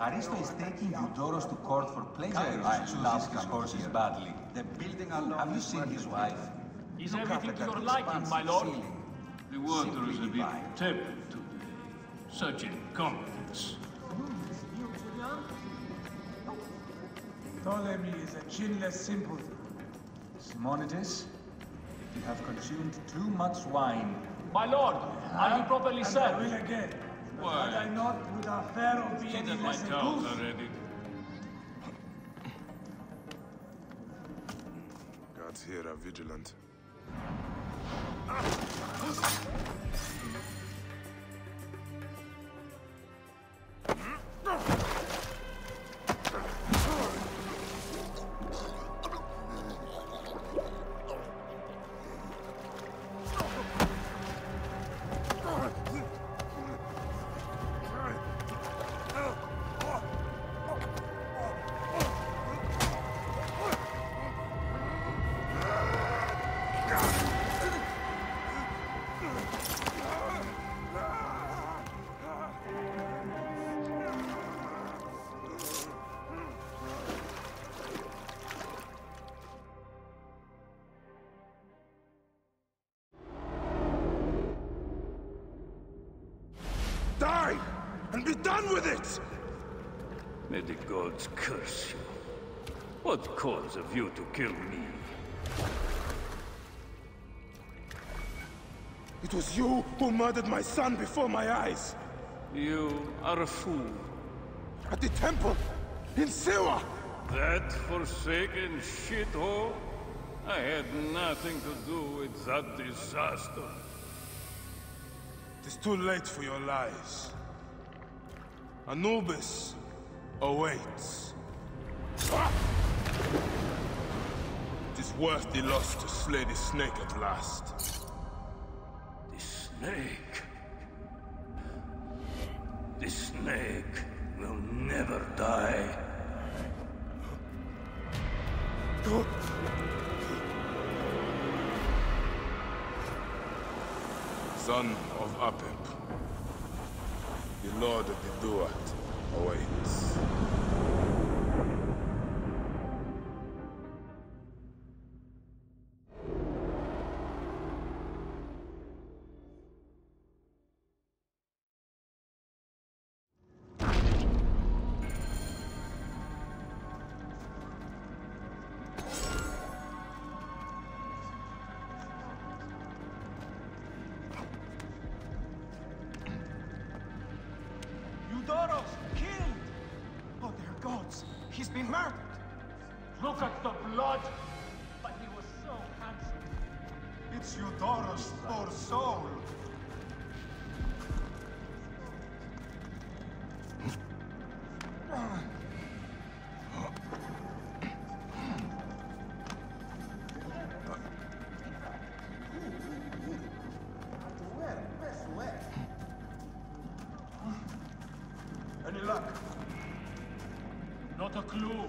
Aristo is taking Eudoros to court for plagiarism. I chooses his horses badly. The building alone. Have you seen his wife? Is everything to your liking, my lord? The water is a bit tepid today. Such incompetence. Ptolemy is a chinless simpleton. Simonides, you have consumed too much wine. My lord, are you properly And I served? will again. Why? Had I not, would our pharaoh be See any that my less a towels goose? are ready. Guards here are vigilant. Die! And be done with it! May the gods curse you. What cause have you to kill me? It was you who murdered my son before my eyes! You are a fool. At the temple! In Siwa! That forsaken shithole? I had nothing to do with that disaster. It is too late for your lies. Anubis awaits. It is worth the loss to slay the snake at last. The snake. The snake will never die. Son of Apep, the Lord of the Duat awaits. Eudoros, killed! Oh, dear gods, he's been murdered! Look at the blood! But he was so handsome. It's Eudoros, poor soul! Any luck? Not a clue.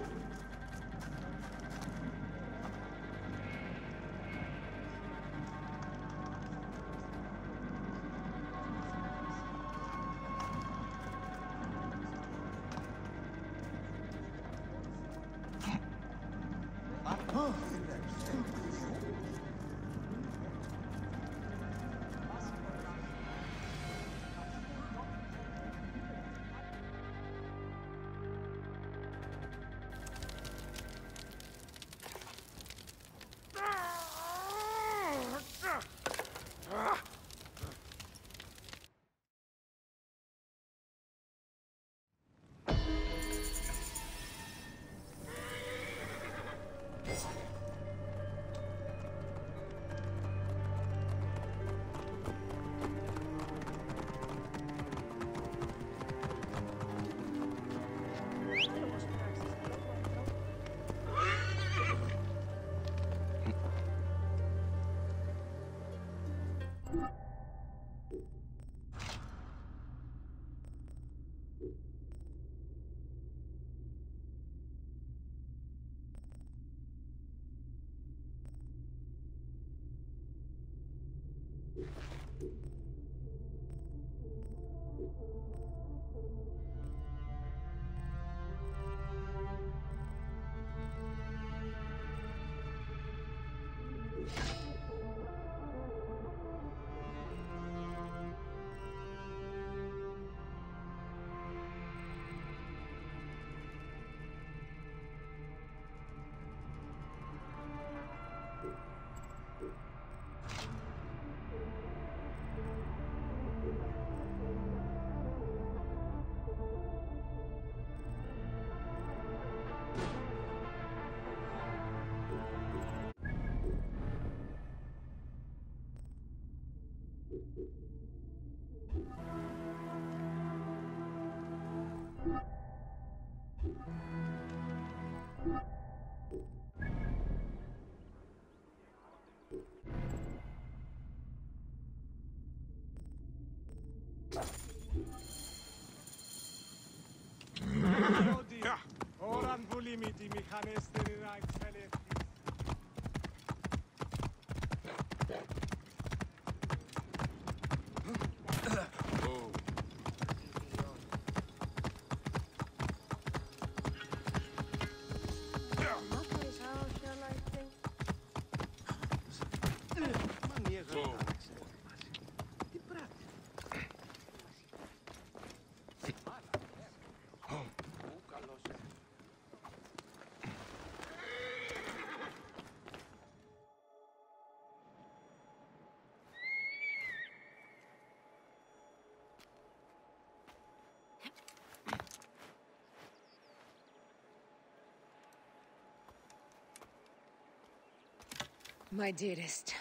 My dearest.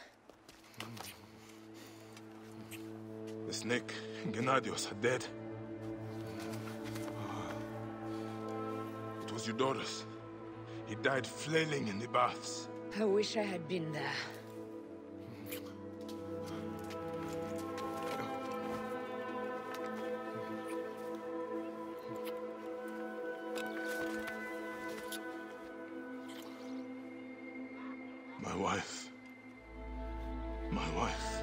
The snake and Gennadios are dead. It was Eudorus. He died flailing in the baths. I wish I had been there. My wife. My wife.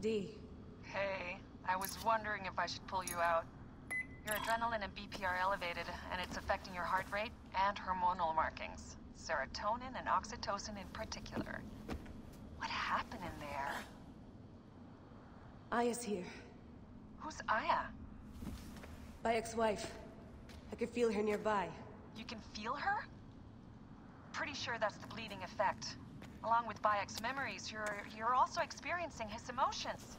D. Hey, I was wondering if I should pull you out. Your adrenaline and BP are elevated, and it's affecting your heart rate and hormonal markings. Serotonin and oxytocin in particular. What happened in there? Aya's here. Who's Aya? My ex-wife. I could feel her nearby. You can feel her? Pretty sure that's the bleeding effect. Along with Bayek's memories, you're also experiencing his emotions.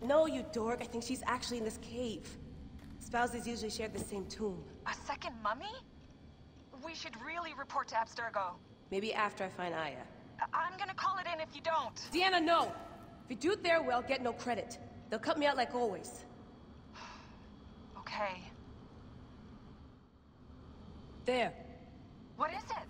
No, you dork. I think she's actually in this cave. Spouses usually share the same tomb. A second mummy? We should really report to Abstergo. Maybe after I find Aya. I'm gonna call it in if you don't. Deanna, no! If you do it there, well, get no credit. They'll cut me out like always. Okay. There. What is it?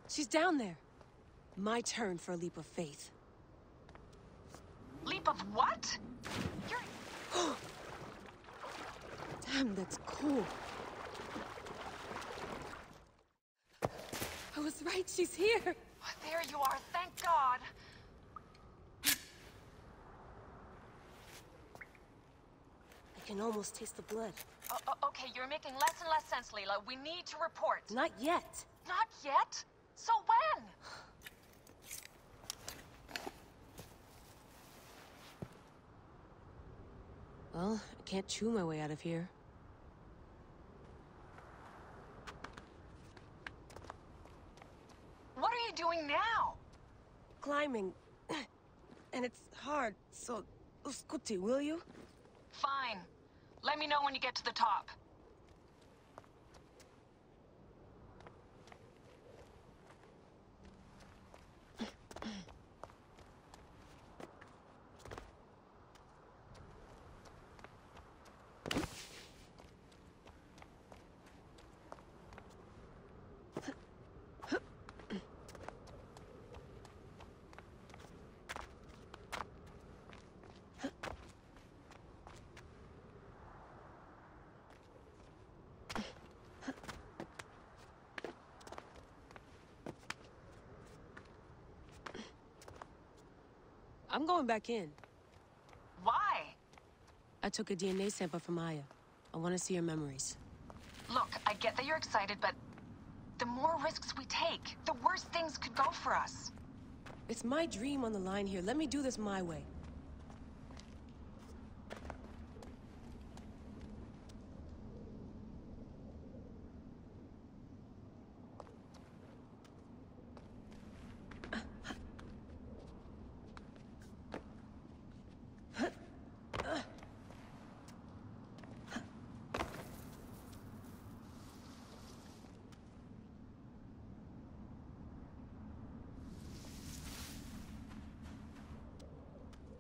She's down there. My turn for a leap of faith. Leap of what? You're... Damn, that's cool. I was right, she's here. There you are, thank God. I can almost taste the blood. Okay, you're making less and less sense, Leela. We need to report. Not yet. Not yet? So when? Well, I can't chew my way out of here. What are you doing now? Climbing. And it's hard, so... Scuti, will you? Fine. Let me know when you get to the top. I'm going back in. Why? I took a DNA sample from Aya. I want to see her memories. Look, I get that you're excited, but the more risks we take, the worse things could go for us. It's my dream on the line here. Let me do this my way.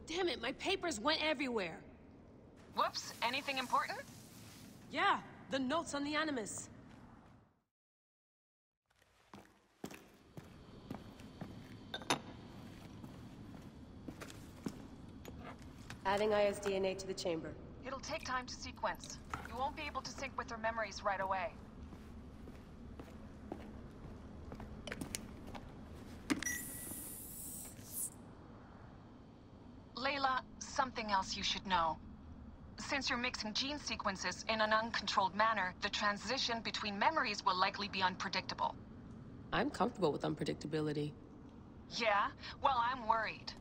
Damn it, my papers went everywhere. Whoops, anything important? Yeah, the notes on the Animus. Adding Aya's DNA to the chamber. It'll take time to sequence. You won't be able to sync with her memories right away. Layla, something else you should know. Since you're mixing gene sequences in an uncontrolled manner, the transition between memories will likely be unpredictable. I'm comfortable with unpredictability. Yeah? Well, I'm worried.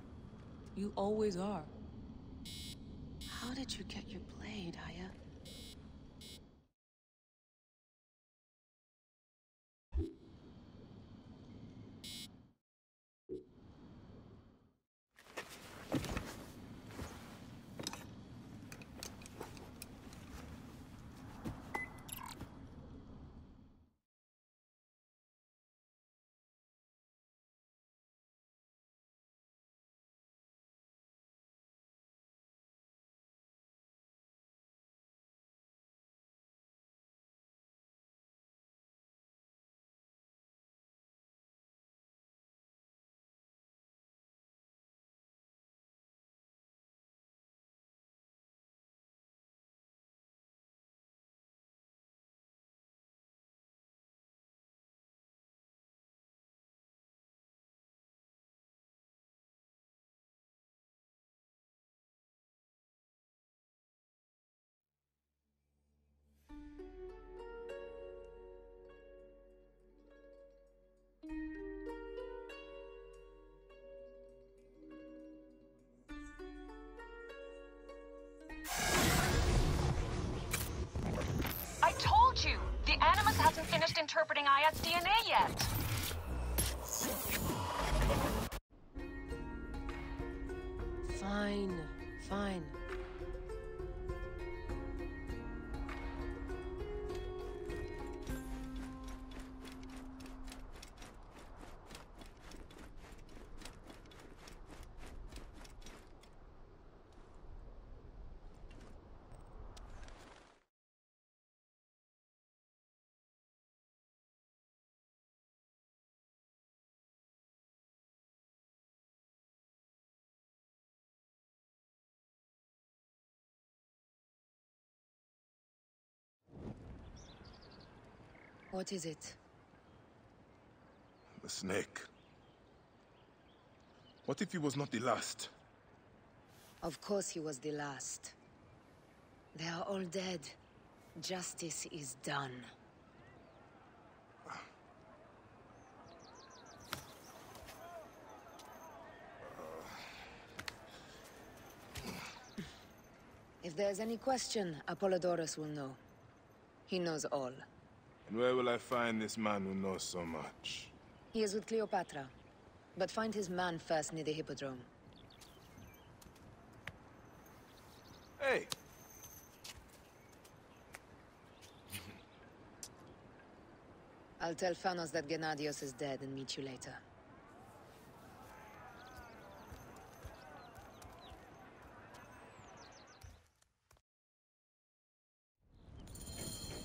You always are. How did you get your blade, Aya? I told you! The Animus hasn't finished interpreting Aya's DNA yet! Fine, fine. What is it? The snake. What if he was not the last? Of course he was the last. They are all dead. Justice is done. If there's any question, Apollodorus will know. He knows all. And where will I find this man who knows so much? He is with Cleopatra. But find his man first near the Hippodrome. Hey! I'll tell Phanos that Gennadios is dead and meet you later.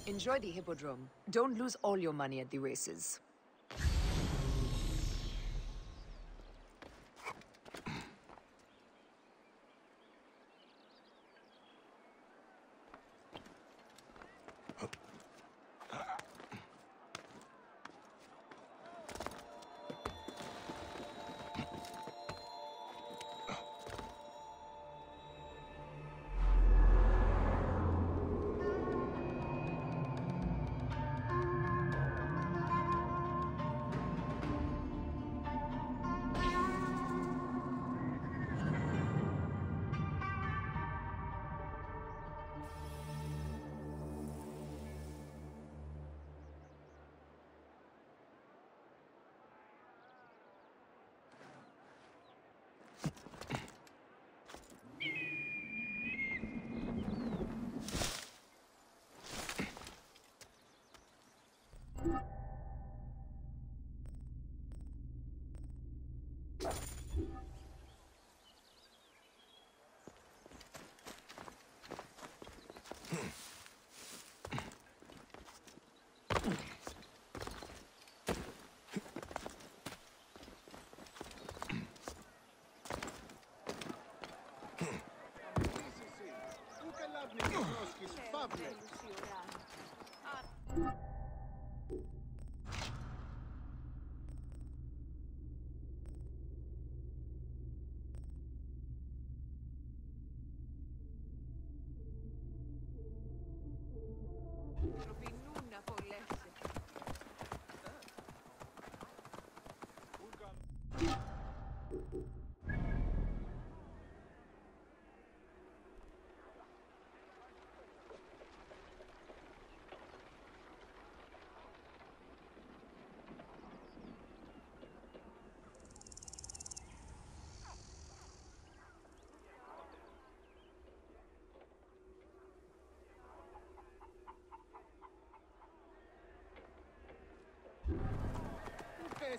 Enjoy the Hippodrome. Don't lose all your money at the races.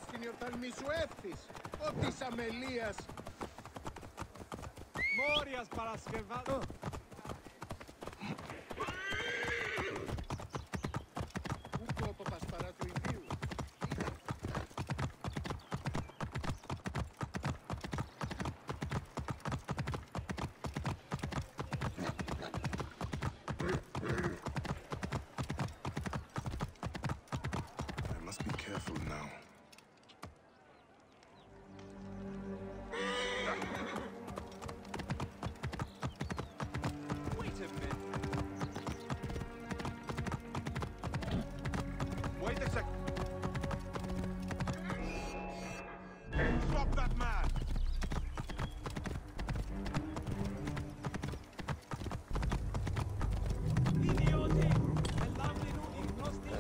Στην ορταλμή σου έρθεις, ο της αμελίας. Μόριας Παρασκευά... Ούκο ο Παπασπαρατουιδίου. I must be careful now. Wait a minute. Wait a sec. Drop that man! Idioti! All'amri non ignosti!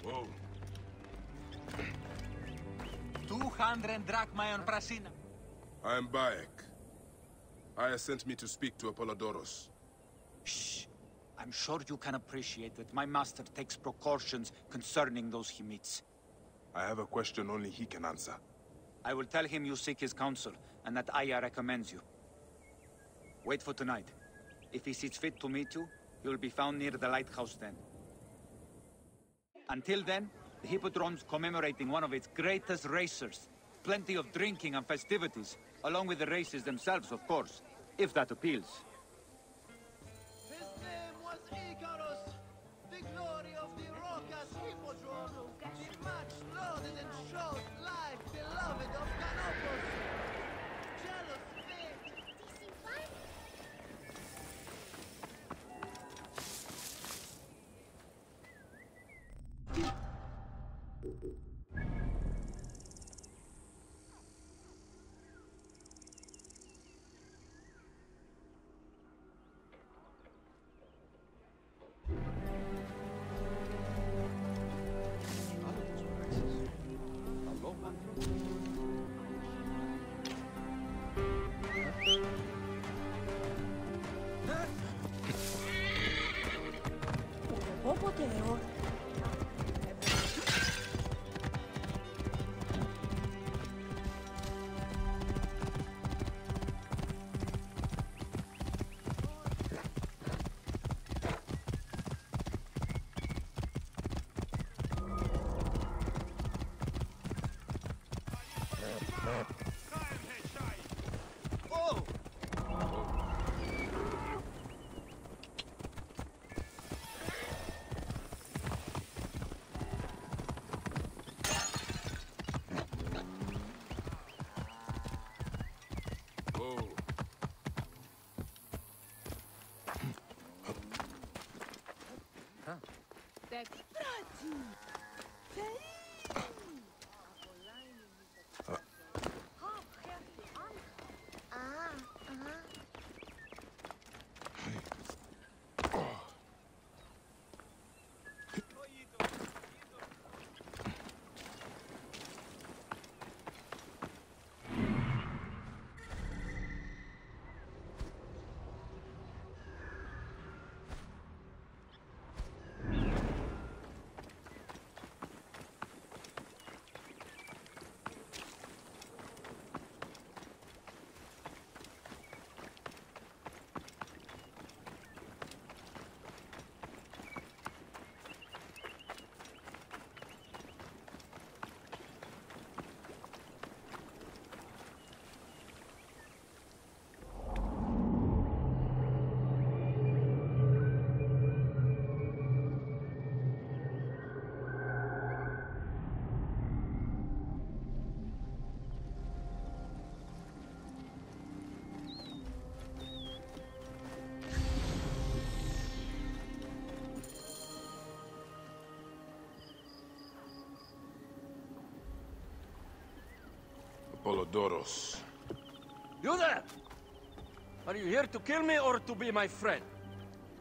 Whoa. 200 drachma on Prasina. I am Bayek. Aya sent me to speak to Apollodoros. Shh. I'm sure you can appreciate that my master takes precautions concerning those he meets. I have a question only he can answer. I will tell him you seek his counsel, and that Aya recommends you. Wait for tonight. If he sees fit to meet you, he will be found near the lighthouse then. Until then, the Hippodrome's commemorating one of its greatest racers. Plenty of drinking and festivities, along with the races themselves, of course, if that appeals. His name was Icarus, the glory of the Raucous Hippodrome, the much lauded and showed life beloved of Canopus. Jealous fate. Oh! Apollodoros. You there! Are you here to kill me or to be my friend?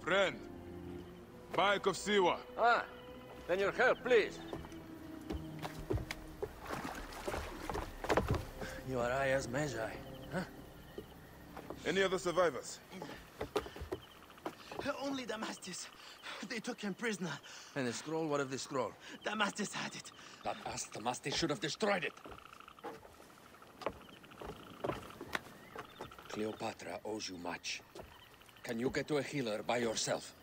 Friend. Bayek of Siwa. Ah, then your help, please. You are Aya's Magi, huh? Any other survivors? Only Damastis. They took him prisoner. And the scroll? What of the scroll? Damastis had it. Not us. Damastis should have destroyed it. Cleopatra owes you much. Can you get to a healer by yourself?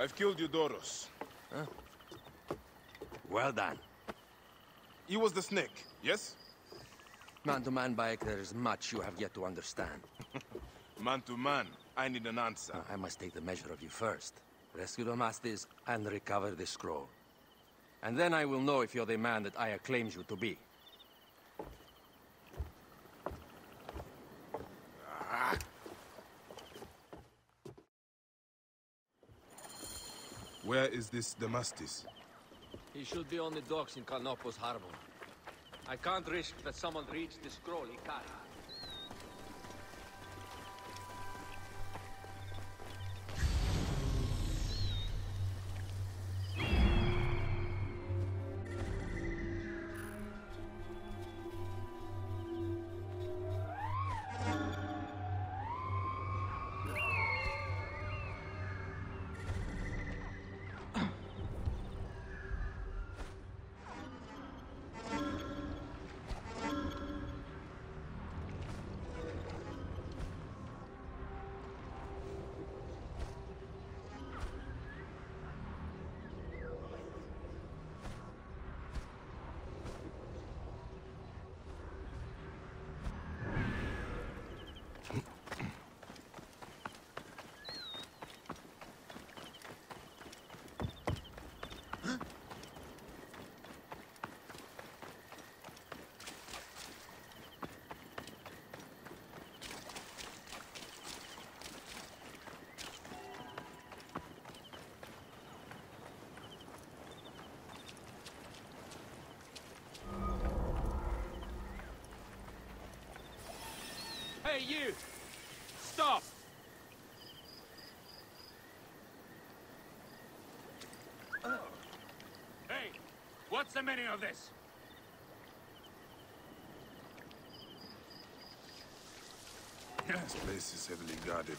I've killed Eudoros. Huh? Well done. He was the snake, yes? Man to man, Bayek, there is much you have yet to understand. Man to man, I need an answer. I must take the measure of you first. Rescue Damastis and recover the scroll. And then I will know if you're the man that Aya claims you to be. Where is this Damastis? He should be on the docks in Canopus Harbor. I can't risk that someone reads the scroll he carries. Hey, you! Stop! Hey, what's the meaning of this? This place is heavily guarded.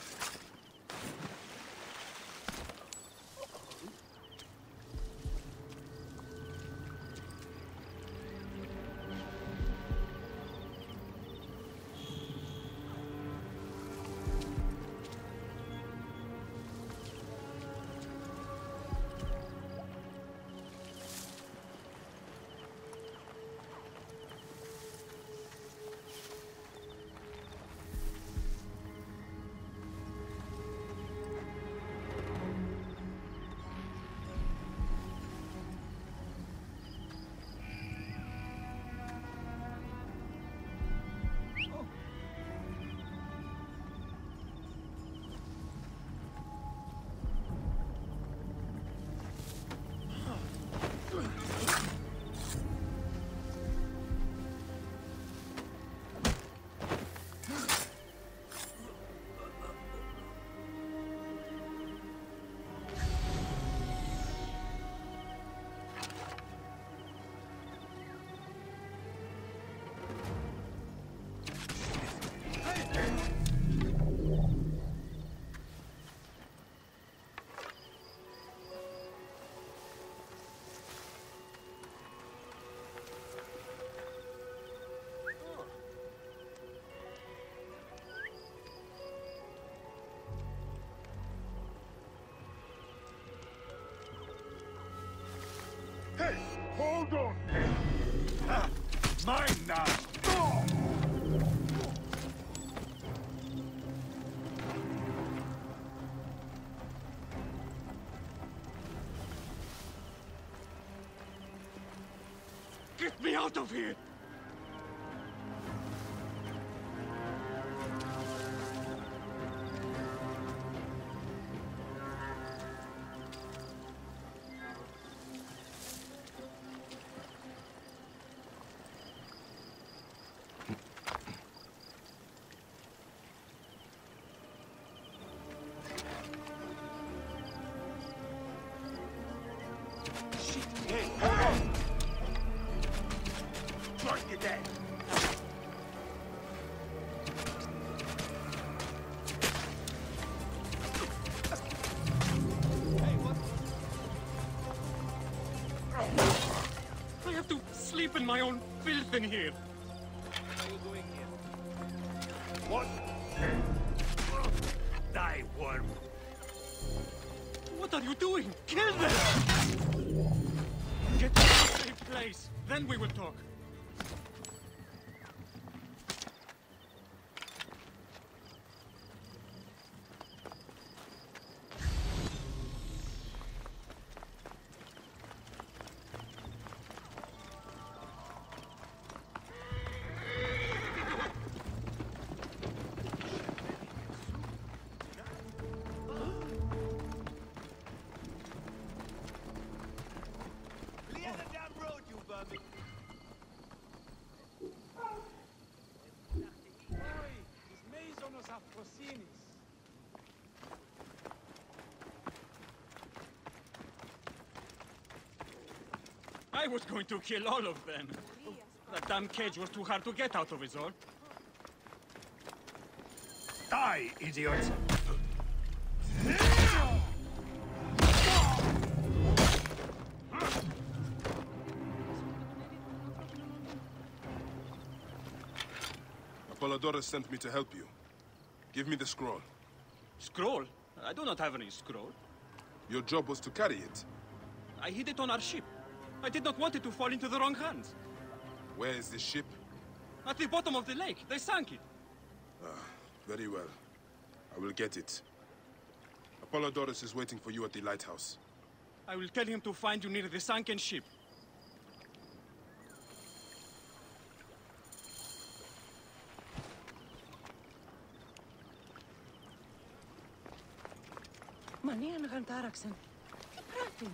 Mordor! Mine now! Get me out of here! I have to sleep in my own filth in here. What are you doing here? What? Die, worm. What are you doing? Kill them! Get to a safe place. Then we will talk. I was going to kill all of them. That damn cage was too hard to get out of, is all. Die, idiot! Apollodorus sent me to help you. Give me the scroll. Scroll? I do not have any scroll. Your job was to carry it. I hid it on our ship. I did not want it to fall into the wrong hands. Where is this ship? At the bottom of the lake. They sank it. Very well. I will get it. Apollodorus is waiting for you at the lighthouse. I will tell him to find you near the sunken ship. Μανία με γαντάραξαν. Τι πράττουν?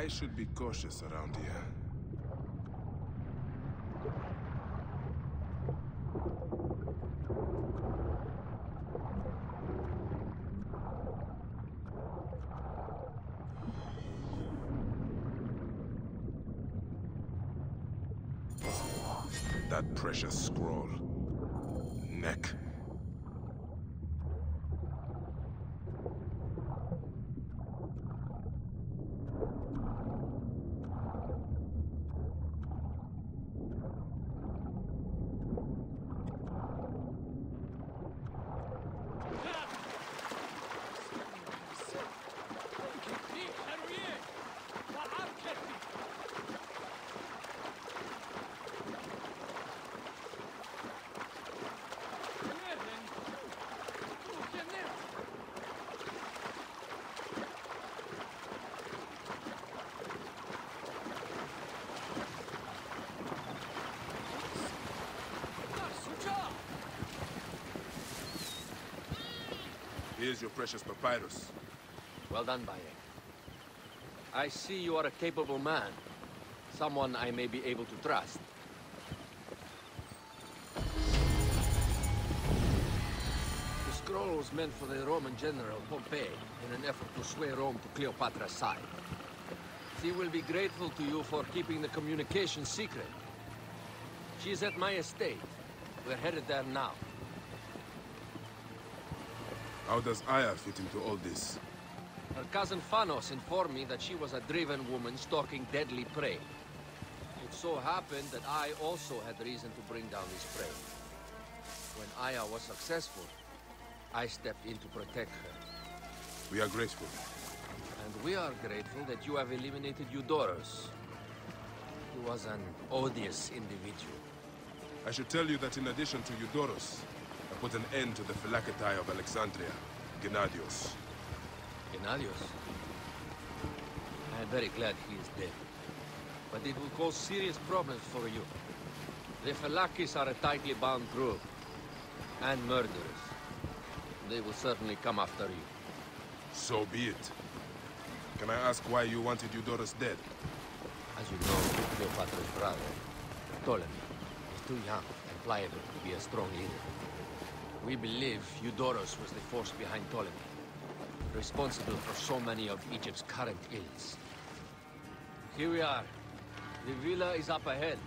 I should be cautious around here. That precious scroll. Neck. Here's your precious papyrus. Well done, Bayek. I see you are a capable man. Someone I may be able to trust. The scroll was meant for the Roman general Pompey in an effort to sway Rome to Cleopatra's side. She will be grateful to you for keeping the communication secret. She is at my estate. We're headed there now. How does Aya fit into all this? Her cousin Phanos informed me that she was a driven woman stalking deadly prey. It so happened that I also had reason to bring down this prey. When Aya was successful, I stepped in to protect her. We are grateful. And we are grateful that you have eliminated Eudorus. He was an odious individual. I should tell you that in addition to Eudorus, I put an end to the Phylakitai of Alexandria, Gennadios. Gennadios? I am very glad he is dead. But it will cause serious problems for you. The Phylakis are a tightly bound group. And murderers. They will certainly come after you. So be it. Can I ask why you wanted Eudorus dead? As you know, Cleopatra's brother, Ptolemy, is too young and pliable to be a strong leader. We believe Eudorus was the force behind Ptolemy, responsible for so many of Egypt's current ills. Here we are. The villa is up ahead.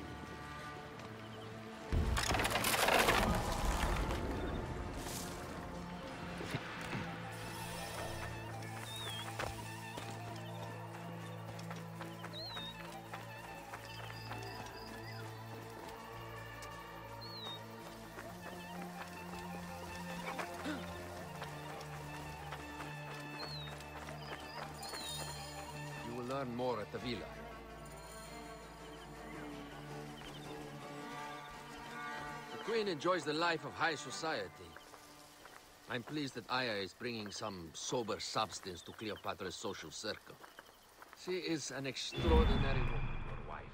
Learn more at the villa. The Queen enjoys the life of high society. I'm pleased that Aya is bringing some sober substance to Cleopatra's social circle. She is an extraordinary woman, your wife.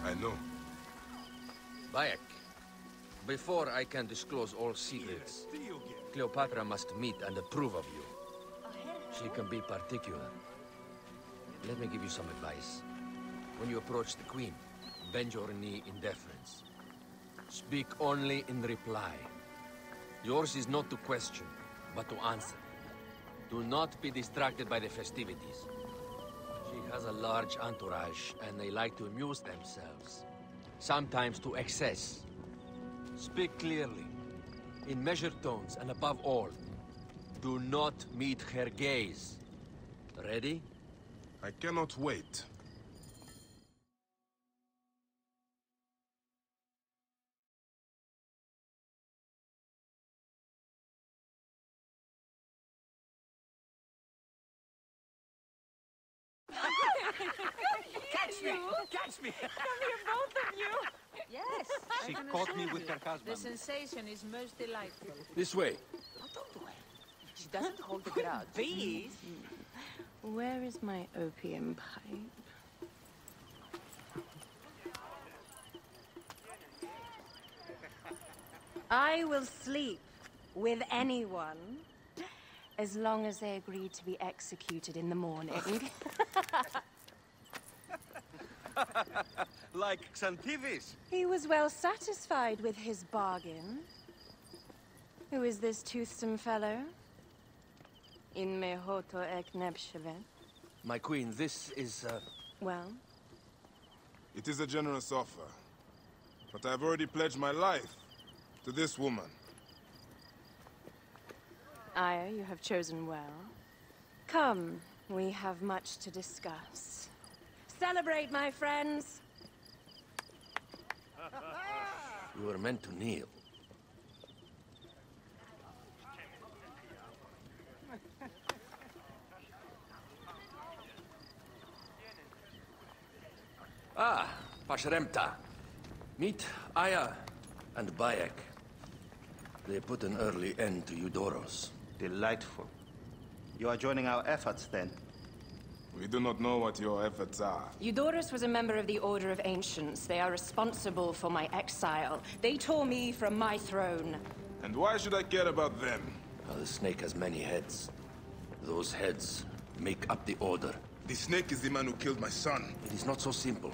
I know. Bayek, before I can disclose all secrets, Cleopatra must meet and approve of you. She can be particular. Let me give you some advice. When you approach the Queen, bend your knee in deference. Speak only in reply. Yours is not to question, but to answer. Do not be distracted by the festivities. She has a large entourage, and they like to amuse themselves. Sometimes to excess. Speak clearly, in measured tones, and above all, do not meet her gaze. Ready? I cannot wait. Catch me! Catch me! Come here, both of you! Yes, She I can caught me assure with you. her husband. The sensation is most delightful. This way. Oh, don't do it. She doesn't hold a grudge. Please? Where is my opium pipe? I will sleep with anyone as long as they agree to be executed in the morning. Like Xantivis. He was well satisfied with his bargain. Who is this toothsome fellow? In mehoto ek nebshevet. My queen, this is, Well? It is a generous offer. But I've already pledged my life to this woman. Aya, you have chosen well. Come, we have much to discuss. Celebrate, my friends! you were meant to kneel. Ah, Pashremta. Meet Aya and Bayek. They put an early end to Eudoros. Delightful. You are joining our efforts, then? We do not know what your efforts are. Eudoros was a member of the Order of Ancients. They are responsible for my exile. They tore me from my throne. And why should I care about them? The snake has many heads. Those heads make up the Order. The snake is the man who killed my son. It is not so simple.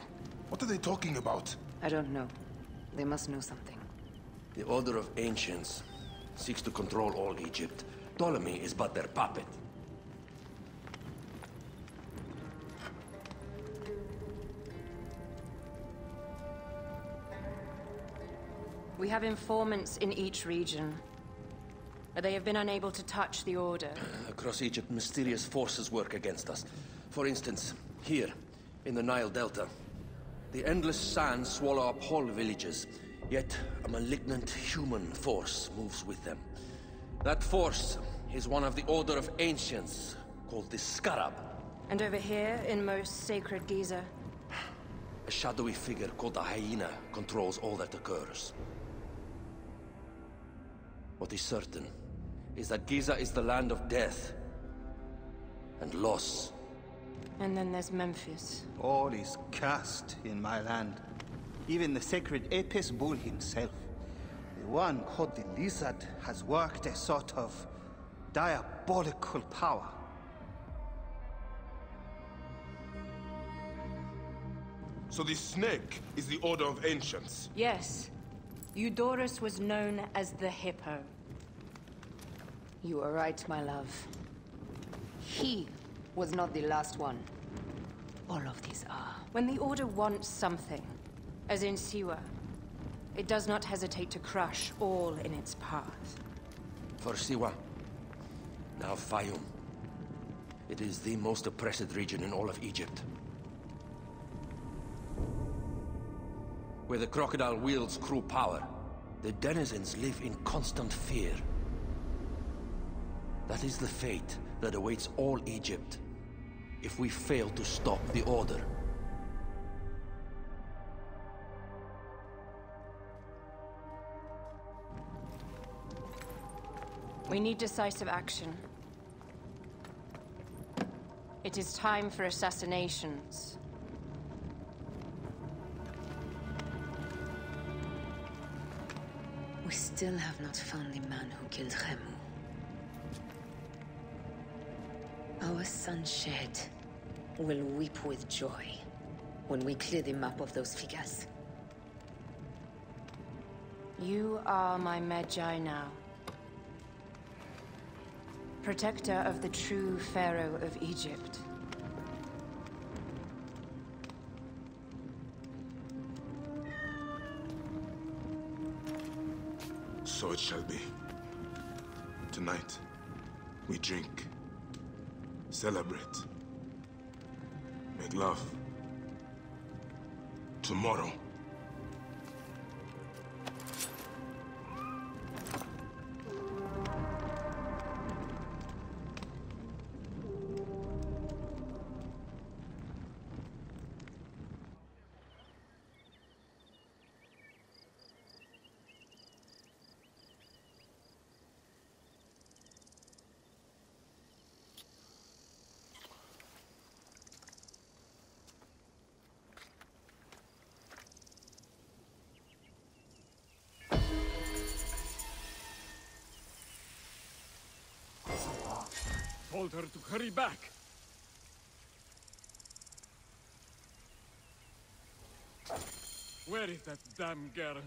What are they talking about? I don't know. They must know something. The Order of Ancients seeks to control all Egypt. Ptolemy is but their puppet. We have informants in each region. They have been unable to touch the Order. Across Egypt, mysterious forces work against us. For instance, here, in the Nile Delta, the endless sands swallow up whole villages, yet a malignant human force moves with them. That force is one of the Order of Ancients, called the Scarab. And over here, in most sacred Giza? A shadowy figure called the Hyena controls all that occurs. What is certain is that Giza is the land of death and loss. And then there's Memphis. All is cursed in my land. Even the sacred Apis bull himself. The one called the Lizard has worked a sort of diabolical power. So the snake is the Order of Ancients? Yes. Eudoros was known as the Hippo. You are right, my love. He was not the last one. All of these are. When the Order wants something, as in Siwa, it does not hesitate to crush all in its path. For Siwa, now Fayum. It is the most oppressed region in all of Egypt. Where the crocodile wields cruel power, the denizens live in constant fear. That is the fate that awaits all Egypt if we fail to stop the Order. We need decisive action. It is time for assassinations. We still have not found the man who killed Khemu. Our son Shed will weep with joy when we clear the map of those figures. You are my Medjay now. Protector of the true Pharaoh of Egypt. So it shall be. Tonight, we drink, celebrate, make love. Tomorrow, told her to hurry back. Where is that damn girl?